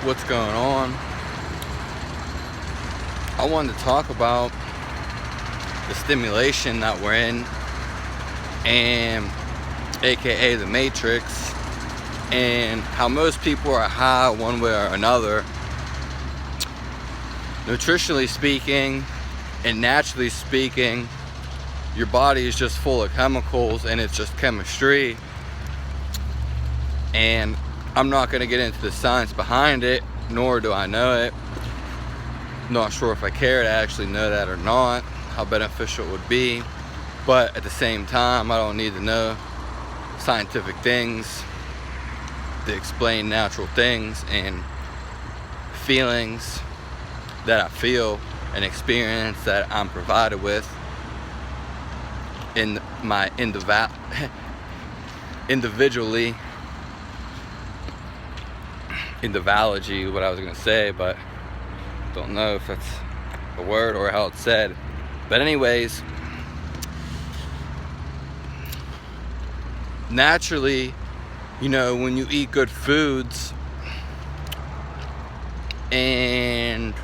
what's going on? I wanted to talk about the stimulation that we're in, and aka the Matrix, and how most people are high one way or another. Nutritionally speaking and naturally speaking, your body is just full of chemicals and it's just chemistry. And I'm not going to get into the science behind it, nor do I know it. Not sure if I care to actually know that or not, how beneficial it would be. But at the same time, I don't need to know scientific things to explain natural things and feelings that I feel and experience that I'm provided with in my individually, individuology, what I was gonna say, but don't know if that's a word or how it's said. But anyways, naturally, you know, when you eat good foods and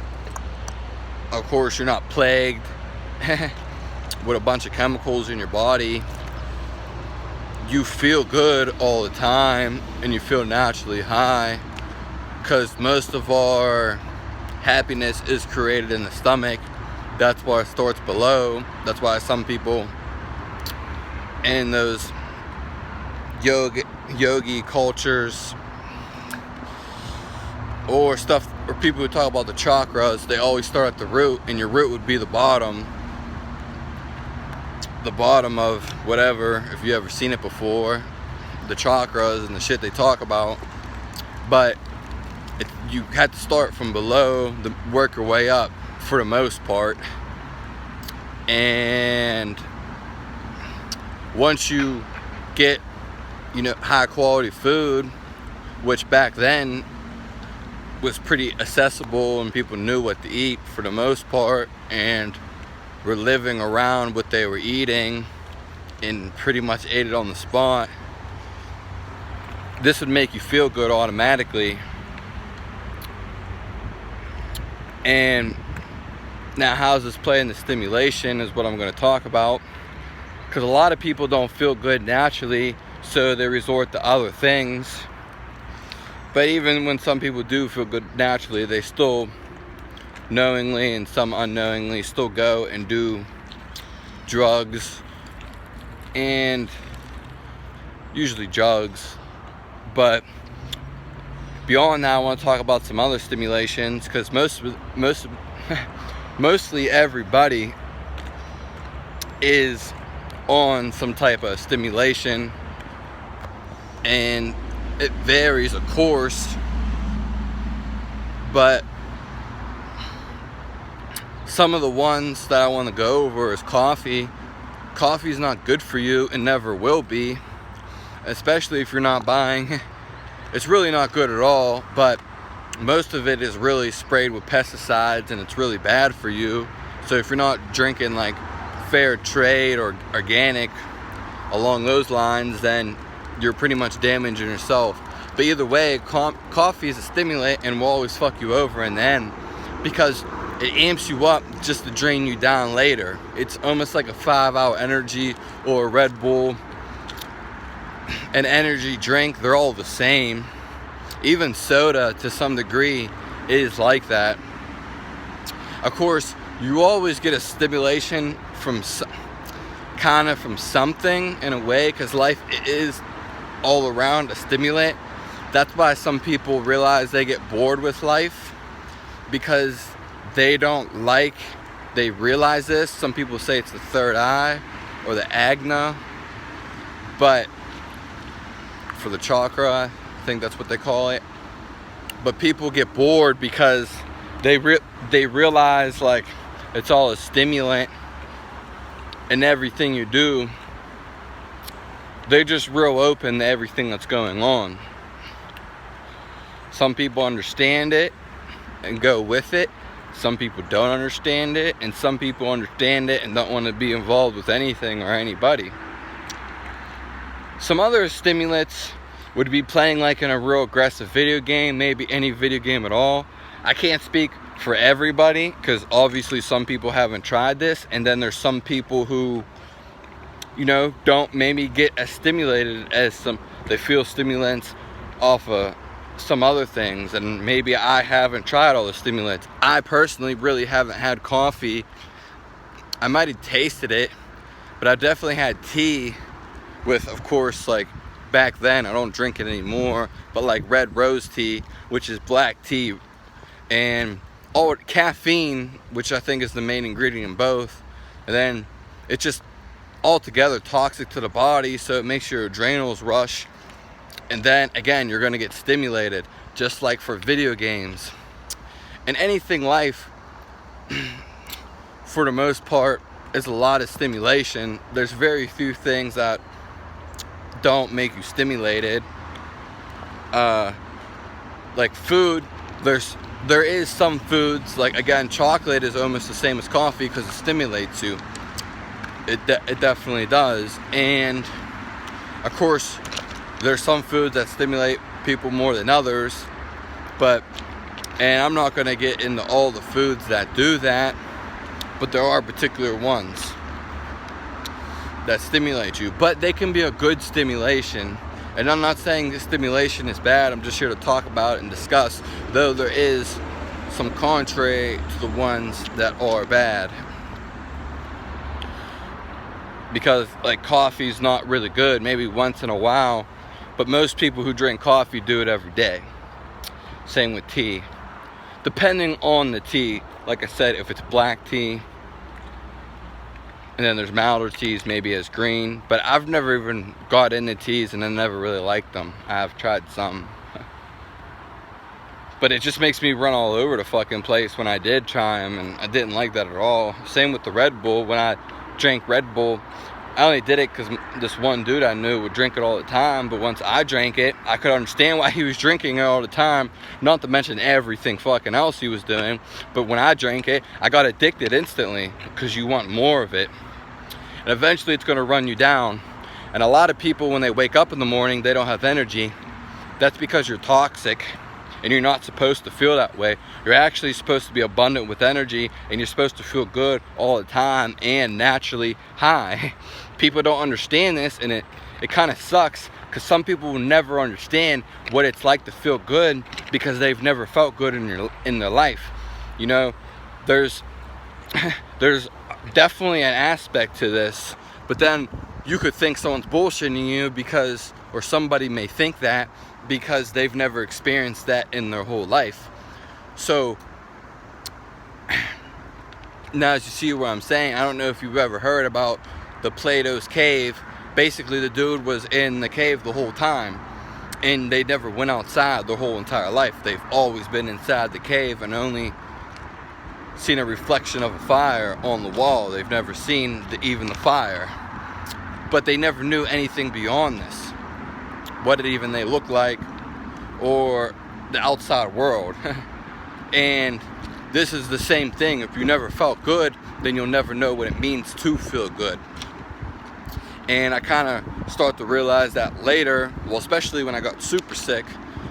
of course you're not plagued with a bunch of chemicals in your body, you feel good all the time and you feel naturally high, because most of our happiness is created in the stomach. That's why it starts below. That's why some people in those yogi cultures or stuff, or people who talk about the chakras, they always start at the root, and your root would be the bottom of whatever, if you ever seen it before, the chakras and the shit they talk about. But you have to start from below to work your way up for the most part. And once you get, you know, high quality food, which back then was pretty accessible and people knew what to eat for the most part, and were living around what they were eating and pretty much ate it on the spot, this would make you feel good automatically. And now, how does this play in the stimulation is what I'm going to talk about, because a lot of people don't feel good naturally, so they resort to other things. But even when some people do feel good naturally, they still knowingly and some unknowingly still go and do drugs, and usually drugs. But beyond that, I want to talk about some other stimulations, because mostly everybody is on some type of stimulation, and it varies, of course. But some of the ones that I want to go over is coffee. Coffee is not good for you and never will be, especially if you're not buying. It's really not good at all, but most of it is really sprayed with pesticides and it's really bad for you. So if you're not drinking like fair trade or organic along those lines, then you're pretty much damaging yourself. But either way, coffee is a stimulant and will always fuck you over in the end, because it amps you up just to drain you down later. It's almost like a 5-hour energy or a Red Bull, an energy drink. They're all the same. Even soda, to some degree, is like that. Of course, you always get a stimulation from from something in a way, because life is all around a stimulant. That's why some people realize they get bored with life, because they realize this. Some people say it's the third eye or the agna, but for the chakra, I think that's what they call it. But people get bored because they realize like it's all a stimulant, and everything you do, they're just real open to everything that's going on. Some people understand it and go with it. Some people don't understand it, and some people understand it and don't want to be involved with anything or anybody. Some other stimulants would be playing like in a real aggressive video game, maybe any video game at all. I can't speak for everybody, because obviously some people haven't tried this, and then there's some people who, you know, don't maybe get as stimulated as they feel stimulants off of some other things, and maybe I haven't tried all the stimulants. I personally really haven't had coffee. I might have tasted it, but I definitely had tea with, of course, like back then, I don't drink it anymore, but like red rose tea, which is black tea, and all caffeine, which I think is the main ingredient in both, and then it's just altogether toxic to the body, so it makes your adrenals rush, and then again you're going to get stimulated, just like for video games and anything. Life for the most part is a lot of stimulation. There's very few things that don't make you stimulated. Like food, there is some foods, like again, chocolate is almost the same as coffee because it stimulates you. It definitely does. And of course there's some foods that stimulate people more than others, and I'm not going to get into all the foods that do that, but there are particular ones that stimulate you, but they can be a good stimulation. And I'm not saying this stimulation is bad, I'm just here to talk about it and discuss, though there is some contrary to the ones that are bad. Because like coffee's not really good, maybe once in a while, but most people who drink coffee do it every day. Same with tea. Depending on the tea, like I said, if it's black tea, and then there's milder teas, maybe as green, but I've never even got into teas and I never really liked them. I've tried some, but it just makes me run all over the fucking place when I did try them, and I didn't like that at all. Same with the Red Bull. When I drank Red Bull, I only did it because this one dude I knew would drink it all the time, but once I drank it, I could understand why he was drinking it all the time, not to mention everything fucking else he was doing. But when I drank it, I got addicted instantly, because you want more of it. And eventually it's going to run you down. And a lot of people, when they wake up in the morning, they don't have energy. That's because you're toxic, and you're not supposed to feel that way. You're actually supposed to be abundant with energy, and you're supposed to feel good all the time and naturally high. People don't understand this, and it kind of sucks, because some people will never understand what it's like to feel good, because they've never felt good in their life. You know, there's definitely an aspect to this, but then you could think someone's bullshitting you or somebody may think that, because they've never experienced that in their whole life. So now, as you see what I'm saying, I don't know if you've ever heard about the Plato's cave. Basically, the dude was in the cave the whole time, and they never went outside their whole entire life. They've always been inside the cave and only seen a reflection of a fire on the wall. They've never seen even the fire, but they never knew anything beyond this, what it even they look like, or the outside world. And this is the same thing. If you never felt good, then you'll never know what it means to feel good. And I kind of start to realize that later, well, especially when I got super sick.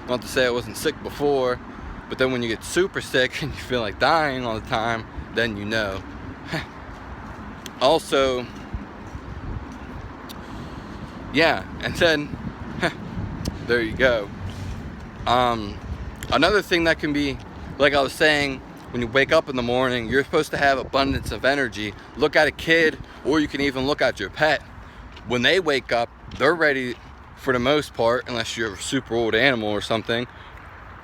Not to say I wasn't sick before, but then when you get super sick and you feel like dying all the time, then you know. Also, yeah, and then there you go. Another thing that can be, like I was saying, when you wake up in the morning, you're supposed to have abundance of energy. Look at a kid, or you can even look at your pet. When they wake up, they're ready for the most part, unless you're a super old animal or something.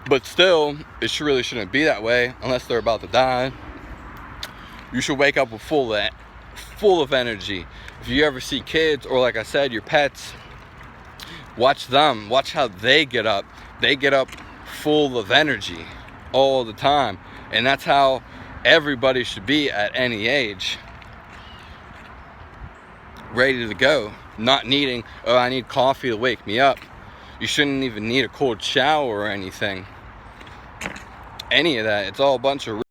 But still, it really shouldn't be that way unless they're about to die. You should wake up with full of energy. If you ever see kids, or like I said, your pets, watch them. Watch how they get up. They get up full of energy all the time. And that's how everybody should be at any age. Ready to go. Not needing, oh, I need coffee to wake me up. You shouldn't even need a cold shower or anything. Any of that. It's all a bunch of